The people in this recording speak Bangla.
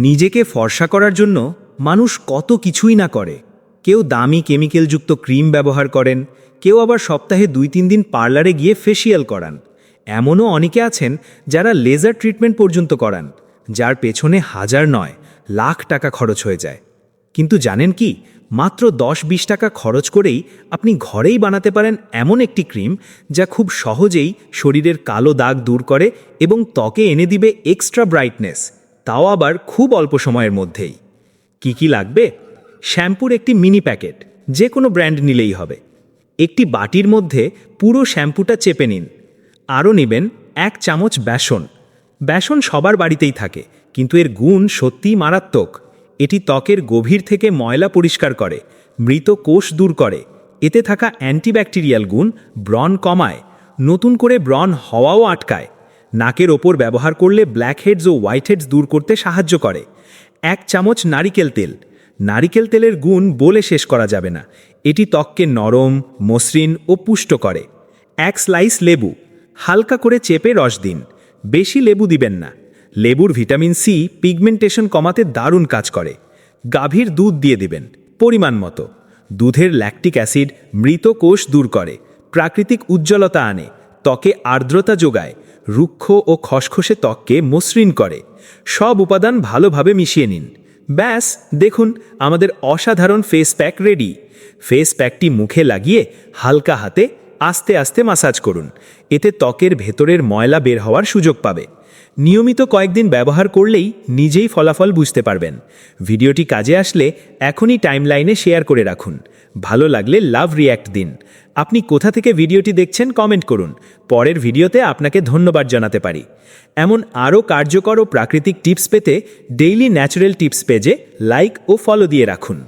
নিজেকে ফর্সা করার জন্য মানুষ কত কিছুই না করে। কেউ দামি কেমিক্যালযুক্ত ক্রিম ব্যবহার করেন, কেউ আবার সপ্তাহে 2-3 দিন পার্লারে গিয়ে ফেসিয়াল করান। এমনও অনেকে আছেন যারা লেজার ট্রিটমেন্ট পর্যন্ত করান, যার পেছনে হাজার নয় লাখ টাকা খরচ হয়ে যায়। কিন্তু জানেন কি, মাত্র 10-20 টাকা খরচ করেই আপনি ঘরেই বানাতে পারেন এমন একটি ক্রিম যা খুব সহজেই শরীরের কালো দাগ দূর করে এবং ত্বকে এনে দিবে এক্সট্রা ব্রাইটনেস, তাও আবার খুব অল্প সময়ের মধ্যেই। কি কি লাগবে? শ্যাম্পুর একটি মিনি প্যাকেট, যে কোনো ব্র্যান্ড নিলেই হবে। একটি বাটির মধ্যে পুরো শ্যাম্পুটা চেপে নিন। আরও নেবেন 1 চামচ বেসন। বেসন সবার বাড়িতেই থাকে, কিন্তু এর গুণ সত্যিই মারাত্মক। এটি ত্বকের গভীর থেকে ময়লা পরিষ্কার করে, মৃত কোষ দূর করে। এতে থাকা অ্যান্টিব্যাকটেরিয়াল গুণ ব্রণ কমায়, নতুন করে ব্রণ হওয়াও আটকায়। নাকের ওপর ব্যবহার করলে ব্ল্যাকহেডস ও হোয়াইটহেডস দূর করতে সাহায্য করে। 1 চামচ নারিকেল তেল। নারিকেল তেলের গুণ বলে শেষ করা যাবে না। এটি ত্বককে নরম, মসৃণ ও পুষ্ট করে। 1 স্লাইস লেবু, হালকা করে চেপে রস দিন, বেশি লেবু দিবেন না। লেবুর ভিটামিন সি পিগমেন্টেশন কমাতে দারুণ কাজ করে। গাভীর দুধ দিয়ে দিবেন পরিমাণ মতো। দুধের ল্যাকটিক অ্যাসিড মৃত কোষ দূর করে, প্রাকৃতিক উজ্জ্বলতা আনে, ত্বকে আর্দ্রতা যোগায়, রুক্ষ ও খসখসে ত্বককে মসৃণ করে। সব উপাদান ভালোভাবে মিশিয়ে নিন। ব্যাস, দেখুন আমাদের অসাধারণ ফেস প্যাক রেডি। ফেস প্যাকটি মুখে লাগিয়ে হালকা হাতে আস্তে আস্তে মাসাজ করুন। এতে ত্বকের ভেতরের ময়লা বের হওয়ার সুযোগ পাবে। নিয়মিত কয়েকদিন ব্যবহার করলেই নিজেই ফলাফল বুঝতে পারবেন। ভিডিওটি কাজে আসলে এখনই টাইমলাইনে শেয়ার করে রাখুন। ভালো লাগলে লাভ রিয়্যাক্ট দিন। আপনি কোথা থেকে ভিডিওটি দেখছেন কমেন্ট করুন। পরের ভিডিওতে আপনাকে ধন্যবাদ জানাতে পারি। এমন আরও কার্যকর ও প্রাকৃতিক টিপস পেতে ডেইলি ন্যাচারাল টিপস পেজে লাইক ও ফলো দিয়ে রাখুন।